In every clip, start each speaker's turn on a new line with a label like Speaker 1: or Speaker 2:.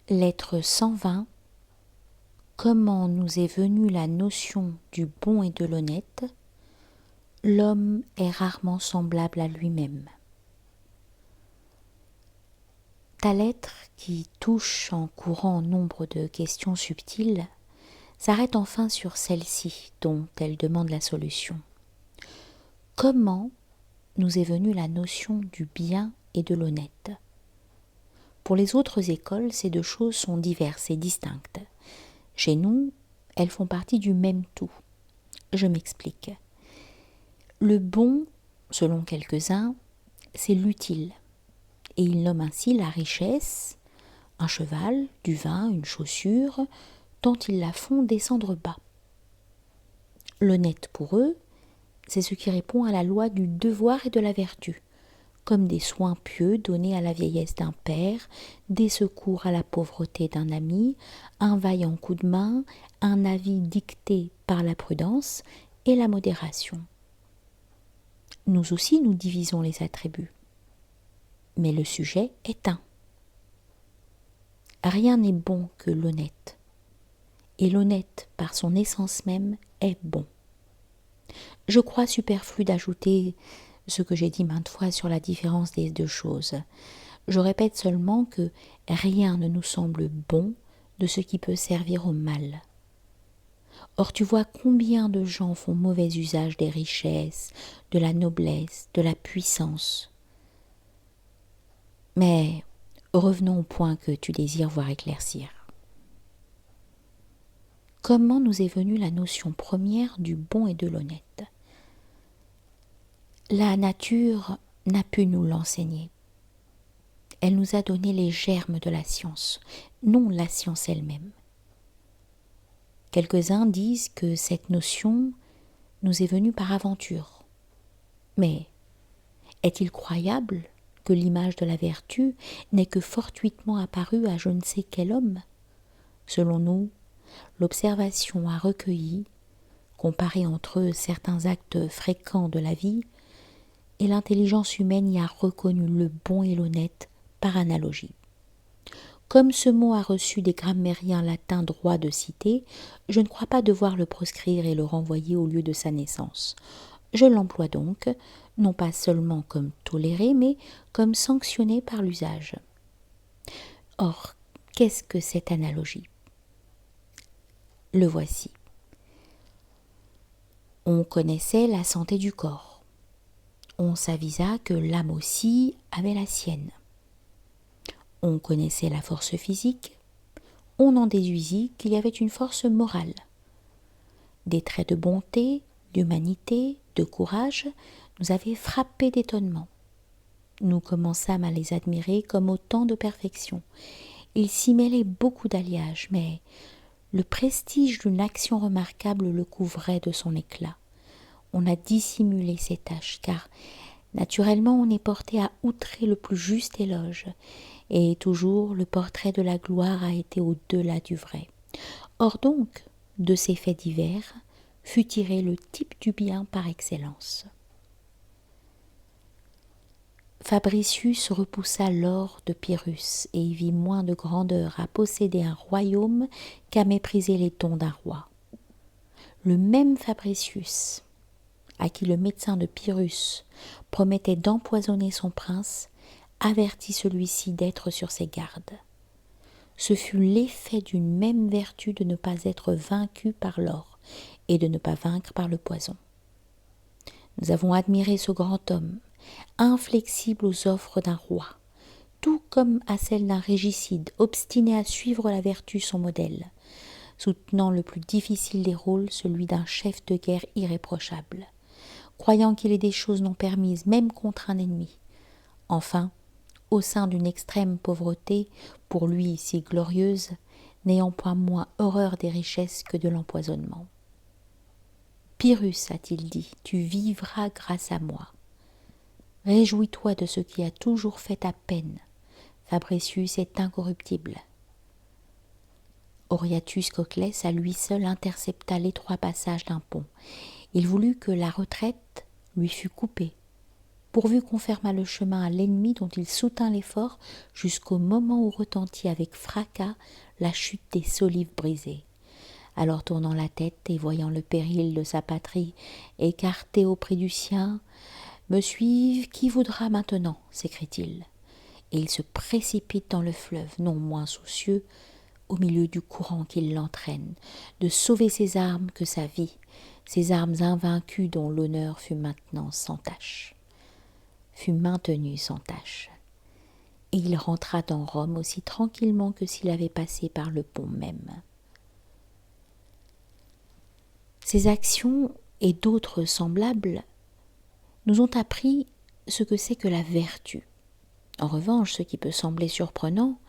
Speaker 1: Lettre 120. Comment nous est venue la notion du bon et de l'honnête? L'homme est rarement semblable à lui-même. Ta lettre, qui touche en courant nombre de questions subtiles, s'arrête enfin sur celle-ci dont elle demande la solution. Comment nous est venue la notion du bien et de l'honnête? Pour les autres écoles, ces deux choses sont diverses et distinctes. Chez nous, elles font partie du même tout. Je m'explique. Le bon, selon quelques-uns, c'est l'utile, et ils nomment ainsi la richesse, un cheval, du vin, une chaussure, dont ils la font descendre bas. L'honnête pour eux, c'est ce qui répond à la loi du devoir et de la vertu, comme des soins pieux donnés à la vieillesse d'un père, des secours à la pauvreté d'un ami, un vaillant coup de main, un avis dicté par la prudence et la modération. Nous aussi, nous divisons les attributs. Mais le sujet est un. Rien n'est bon que l'honnête. Et l'honnête, par son essence même, est bon. Je crois superflu d'ajouter ce que j'ai dit maintes fois sur la différence des deux choses. Je répète seulement que rien ne nous semble bon de ce qui peut servir au mal. Or tu vois combien de gens font mauvais usage des richesses, de la noblesse, de la puissance. Mais revenons au point que tu désires voir éclaircir. Comment nous est venue la notion première du bon et de l'honnête? La nature n'a pu nous l'enseigner. Elle nous a donné les germes de la science, non la science elle-même. Quelques-uns disent que cette notion nous est venue par aventure. Mais est-il croyable que l'image de la vertu n'est que fortuitement apparue à je ne sais quel homme? Selon nous, l'observation a recueilli, comparé entre eux certains actes fréquents de la vie, et l'intelligence humaine y a reconnu le bon et l'honnête par analogie. Comme ce mot a reçu des grammairiens latins droit de cité, je ne crois pas devoir le proscrire et le renvoyer au lieu de sa naissance. Je l'emploie donc, non pas seulement comme toléré, mais comme sanctionné par l'usage. Or, qu'est-ce que cette analogie? Le voici. On connaissait la santé du corps. On s'avisa que l'âme aussi avait la sienne. On connaissait la force physique. On en déduisit qu'il y avait une force morale. Des traits de bonté, d'humanité, de courage nous avaient frappés d'étonnement. Nous commençâmes à les admirer comme autant de perfection. Il s'y mêlait beaucoup d'alliages, mais le prestige d'une action remarquable le couvrait de son éclat. On a dissimulé ses tâches, car naturellement on est porté à outrer le plus juste éloge, et toujours le portrait de la gloire a été au-delà du vrai. Or donc, de ces faits divers, fut tiré le type du bien par excellence. Fabricius repoussa l'or de Pyrrhus et y vit moins de grandeur à posséder un royaume qu'à mépriser les dons d'un roi. Le même Fabricius, à qui le médecin de Pyrrhus promettait d'empoisonner son prince, avertit celui-ci d'être sur ses gardes. Ce fut l'effet d'une même vertu de ne pas être vaincu par l'or et de ne pas vaincre par le poison. Nous avons admiré ce grand homme, inflexible aux offres d'un roi, tout comme à celles d'un régicide, obstiné à suivre la vertu son modèle, soutenant le plus difficile des rôles, celui d'un chef de guerre irréprochable, croyant qu'il est des choses non permises même contre un ennemi. Enfin, au sein d'une extrême pauvreté, pour lui si glorieuse, n'ayant point moins horreur des richesses que de l'empoisonnement. Pyrrhus, a-t-il dit, tu vivras grâce à moi. Réjouis-toi de ce qui a toujours fait ta peine. Fabricius est incorruptible. Horatius Coclès à lui seul intercepta l'étroit passage d'un pont. Il voulut que la retraite lui fût coupée. pourvu qu'on fermât le chemin à l'ennemi dont il soutint l'effort jusqu'au moment où retentit avec fracas la chute des solives brisées. Alors tournant la tête et voyant le péril de sa patrie écarté auprès du sien, « Me suive qui voudra maintenant » s'écrie-t-il. Et il se précipite dans le fleuve, non moins soucieux, au milieu du courant qui l'entraîne, de sauver ses armes que sa vie, ces armes invaincues dont l'honneur fut maintenant sans tache, fut maintenu sans tache. Et il rentra dans Rome aussi tranquillement que s'il avait passé par le pont même. Ces actions et d'autres semblables nous ont appris ce que c'est que la vertu. En revanche, ce qui peut sembler surprenant,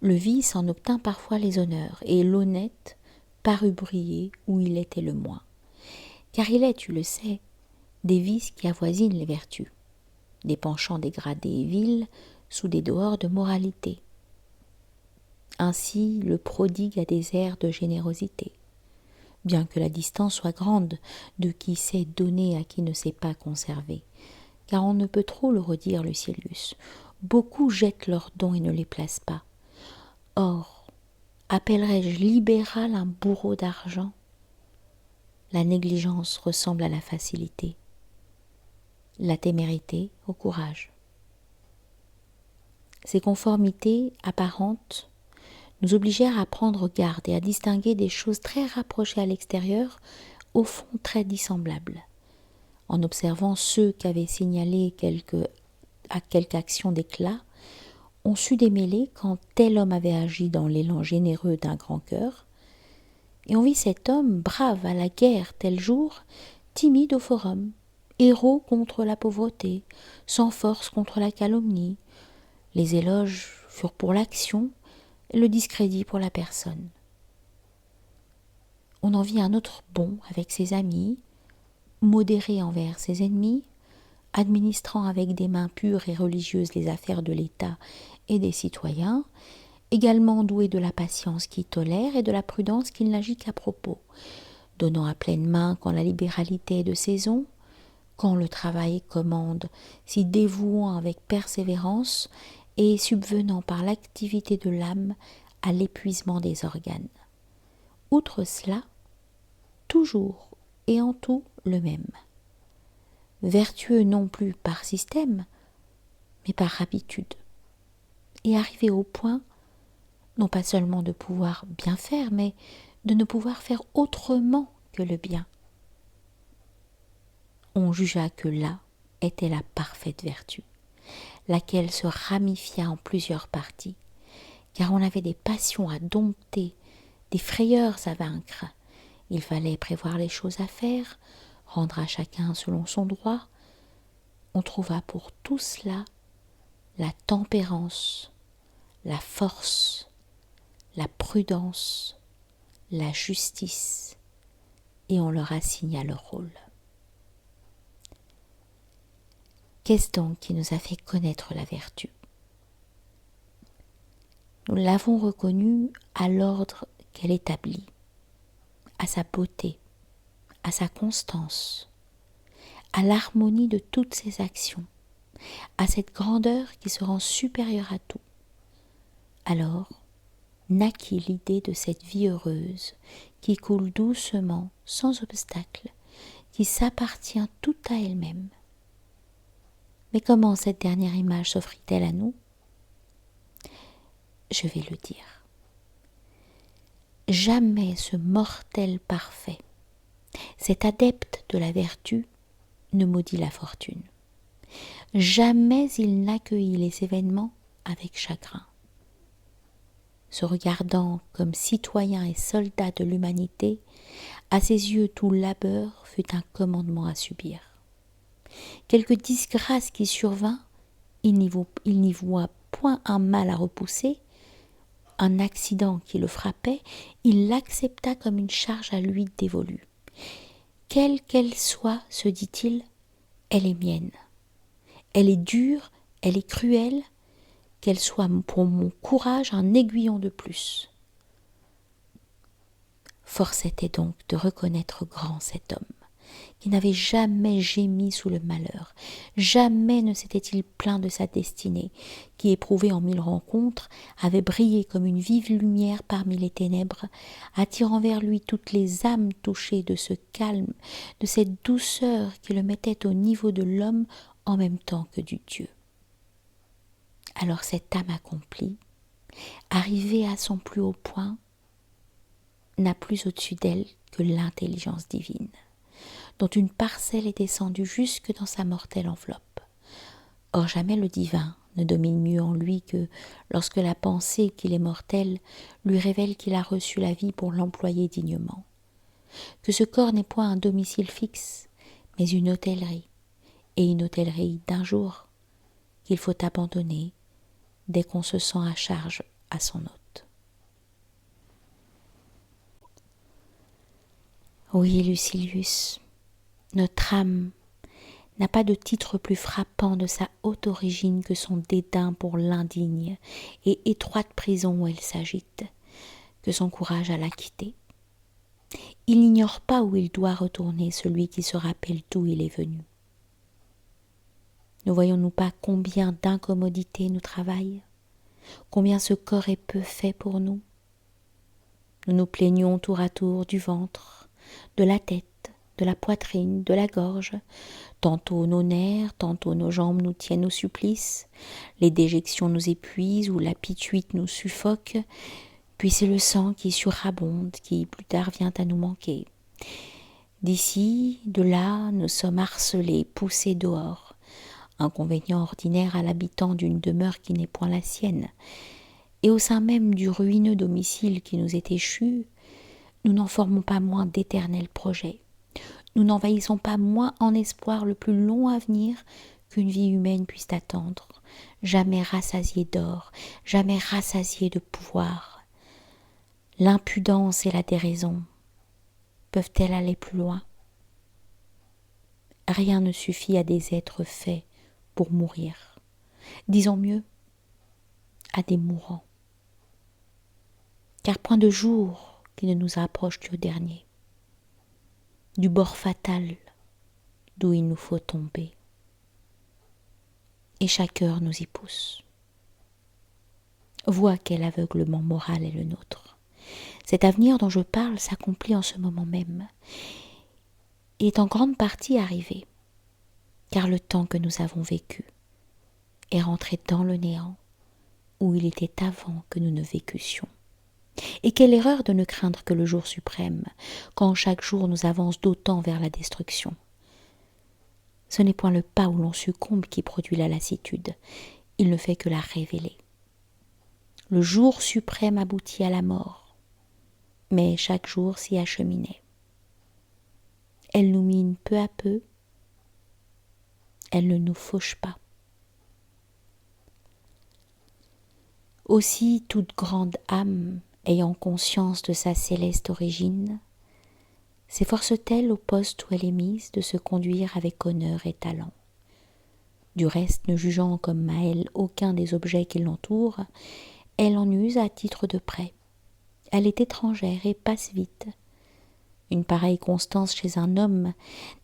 Speaker 1: le vice en obtint parfois les honneurs, et l'honnête parut briller où il était le moins. Car il est, tu le sais, des vices qui avoisinent les vertus, des penchants dégradés et vils sous des dehors de moralité. Ainsi, le prodigue a des airs de générosité, bien que la distance soit grande de qui sait donner à qui ne sait pas conserver, car on ne peut trop le redire, Lucilius. Beaucoup jettent leurs dons et ne les placent pas. Or, appellerais-je libéral un bourreau d'argent ? La négligence ressemble à la facilité, la témérité au courage. Ces conformités apparentes nous obligèrent à prendre garde et à distinguer des choses très rapprochées à l'extérieur, au fond très dissemblables. En observant ceux qu'avaient signalé quelque action d'éclat, on sut démêler quand tel homme avait agi dans l'élan généreux d'un grand cœur, et on vit cet homme brave à la guerre tel jour, timide au forum, héros contre la pauvreté, sans force contre la calomnie. Les éloges furent pour l'action, le discrédit pour la personne. On en vit un autre bon avec ses amis, modéré envers ses ennemis, administrant avec des mains pures et religieuses les affaires de l'État et des citoyens, également doué de la patience qui tolère et de la prudence qui n'agit qu'à propos, donnant à pleine main quand la libéralité est de saison, quand le travail commande, s'y dévouant avec persévérance et subvenant par l'activité de l'âme à l'épuisement des organes. Outre cela, toujours et en tout le même. Vertueux non plus par système, mais par habitude, et arrivé au point, non pas seulement de pouvoir bien faire, mais de ne pouvoir faire autrement que le bien. On jugea que là était la parfaite vertu, laquelle se ramifia en plusieurs parties, car on avait des passions à dompter, des frayeurs à vaincre. Il fallait prévoir les choses à faire, rendre à chacun selon son droit. On trouva pour tout cela la tempérance, la force, la prudence, la justice, et on leur assigna leur rôle. Qu'est-ce donc qui nous a fait connaître la vertu ? Nous l'avons reconnue à l'ordre qu'elle établit, à sa beauté, à sa constance, à l'harmonie de toutes ses actions, à cette grandeur qui se rend supérieure à tout. Alors naquit l'idée de cette vie heureuse qui coule doucement, sans obstacle, qui s'appartient tout à elle-même. Mais comment cette dernière image s'offrit-elle à nous ? Je vais le dire. Jamais ce mortel parfait, cet adepte de la vertu, ne maudit la fortune. Jamais il n'accueillit les événements avec chagrin. Se regardant comme citoyen et soldat de l'humanité, à ses yeux tout labeur fut un commandement à subir. Quelque disgrâce qui survint, il n'y voit point un mal à repousser, un accident qui le frappait, il l'accepta comme une charge à lui dévolue. Quelle qu'elle soit, se dit-il, elle est mienne. Elle est dure, elle est cruelle, qu'elle soit pour mon courage un aiguillon de plus. Force était donc de reconnaître grand cet homme, qui n'avait jamais gémi sous le malheur, jamais ne s'était-il plaint de sa destinée, qui, éprouvé en 1000 rencontres, avait brillé comme une vive lumière parmi les ténèbres, attirant vers lui toutes les âmes touchées de ce calme, de cette douceur qui le mettait au niveau de l'homme en même temps que du Dieu. Alors cette âme accomplie, arrivée à son plus haut point, n'a plus au-dessus d'elle que l'intelligence divine, dont une parcelle est descendue jusque dans sa mortelle enveloppe. Or jamais le divin ne domine mieux en lui que lorsque la pensée qu'il est mortel lui révèle qu'il a reçu la vie pour l'employer dignement, que ce corps n'est point un domicile fixe, mais une hôtellerie, et une hôtellerie d'un jour qu'il faut abandonner dès qu'on se sent à charge à son hôte. Oui, Lucilius, notre âme n'a pas de titre plus frappant de sa haute origine que son dédain pour l'indigne et étroite prison où elle s'agite, que son courage à la quitter. Il n'ignore pas où il doit retourner celui qui se rappelle d'où il est venu. Ne voyons-nous pas combien d'incommodités nous travaillent, combien ce corps est peu fait pour nous? Nous nous plaignons tour à tour du ventre, de la tête, de la poitrine, de la gorge. Tantôt nos nerfs, tantôt nos jambes nous tiennent au supplice, les déjections nous épuisent ou la pituite nous suffoque, puis c'est le sang qui surabonde, qui plus tard vient à nous manquer. D'ici, de là, nous sommes harcelés, poussés dehors, inconvénient ordinaire à l'habitant d'une demeure qui n'est point la sienne, et au sein même du ruineux domicile qui nous est échu, nous n'en formons pas moins d'éternels projets. Nous n'envahissons pas moins en espoir le plus long avenir qu'une vie humaine puisse attendre, jamais rassasiée d'or, jamais rassasiée de pouvoir. L'impudence et la déraison peuvent-elles aller plus loin? Rien ne suffit à des êtres faits pour mourir. Disons mieux, à des mourants. Car point de jour qui ne nous approche du dernier, du bord fatal d'où il nous faut tomber. Et chaque heure nous y pousse. Vois quel aveuglement moral est le nôtre. Cet avenir dont je parle s'accomplit en ce moment même et est en grande partie arrivé, car le temps que nous avons vécu est rentré dans le néant où il était avant que nous ne vécussions. Et quelle erreur de ne craindre que le jour suprême, quand chaque jour nous avance d'autant vers la destruction. Ce n'est point le pas où l'on succombe qui produit la lassitude, il ne fait que la révéler. Le jour suprême aboutit à la mort, mais chaque jour s'y acheminait. Elle nous mine peu à peu, elle ne nous fauche pas. Aussi toute grande âme, ayant conscience de sa céleste origine, s'efforce-t-elle au poste où elle est mise de se conduire avec honneur et talent. Du reste, ne jugeant comme à elle aucun des objets qui l'entourent, elle en use à titre de prêt. Elle est étrangère et passe vite. Une pareille constance chez un homme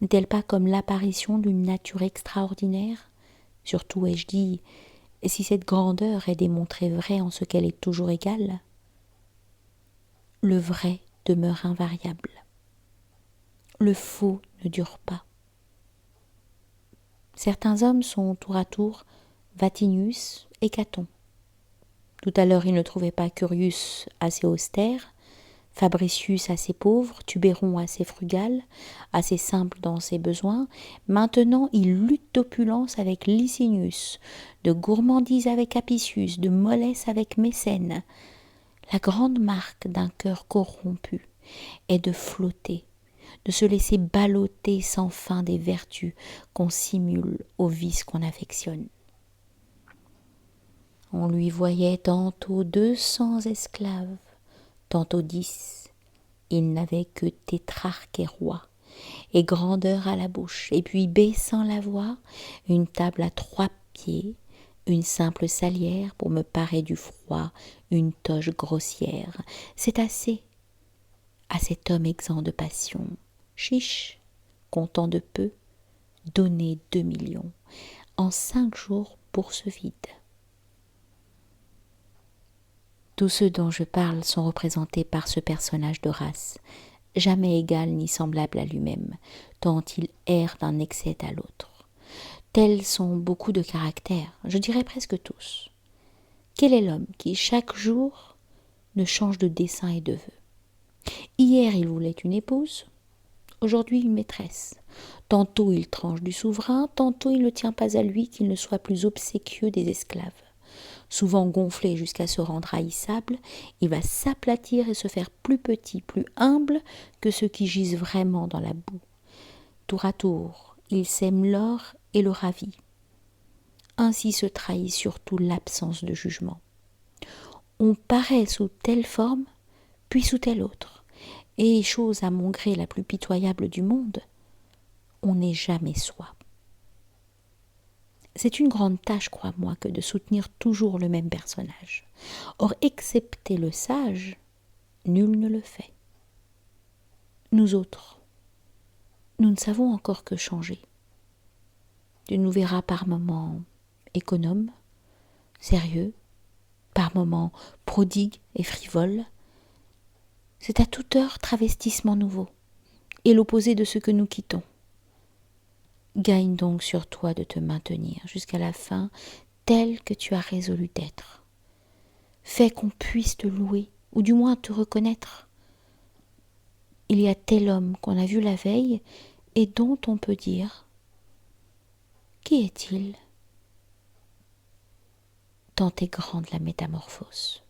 Speaker 1: n'est-elle pas comme l'apparition d'une nature extraordinaire? Surtout, ai-je dit, si cette grandeur est démontrée vraie en ce qu'elle est toujours égale? Le vrai demeure invariable. Le faux ne dure pas. Certains hommes sont tour à tour Vatinius et Caton. Tout à l'heure, il ne trouvait pas Curius assez austère, Fabricius assez pauvre, Tubéron assez frugal, assez simple dans ses besoins. Maintenant, il lutte d'opulence avec Licinius, de gourmandise avec Apicius, de mollesse avec Mécène. La grande marque d'un cœur corrompu est de flotter, de se laisser balloter sans fin des vertus qu'on simule aux vices qu'on affectionne. On lui voyait tantôt 200 esclaves, tantôt 10. Il n'avait que tétrarque et roi, et grandeur à la bouche, et puis baissant la voix, une table à 3 pieds, une simple salière pour me parer du froid, une toge grossière. C'est assez à cet homme exempt de passion. Chiche, comptant de peu, donner 2 millions. En 5 jours, bourse vide. Tous ceux dont je parle sont représentés par ce personnage d'Horace, jamais égal ni semblable à lui-même, tant il erre d'un excès à l'autre. Tels sont beaucoup de caractères, je dirais presque tous. Quel est l'homme qui, chaque jour, ne change de dessein et de vœu? Hier, il voulait une épouse, aujourd'hui une maîtresse. Tantôt il tranche du souverain, tantôt il ne tient pas à lui qu'il ne soit plus obséquieux des esclaves. Souvent gonflé jusqu'à se rendre haïssable, il va s'aplatir et se faire plus petit, plus humble que ceux qui gisent vraiment dans la boue. Tour à tour, il sème l'or et le ravit. Ainsi se trahit surtout l'absence de jugement. On paraît sous telle forme, puis sous telle autre, et, chose à mon gré la plus pitoyable du monde, on n'est jamais soi. C'est une grande tâche, crois-moi, que de soutenir toujours le même personnage. Or, excepté le sage, nul ne le fait. Nous autres, nous ne savons encore que changer. Tu nous verras par moments économes, sérieux, par moments prodigues et frivoles. C'est à toute heure travestissement nouveau, et l'opposé de ce que nous quittons. Gagne donc sur toi de te maintenir jusqu'à la fin tel que tu as résolu d'être. Fais qu'on puisse te louer, ou du moins te reconnaître. Il y a tel homme qu'on a vu la veille et dont on peut dire « Qui est-il » tant est grande la métamorphose.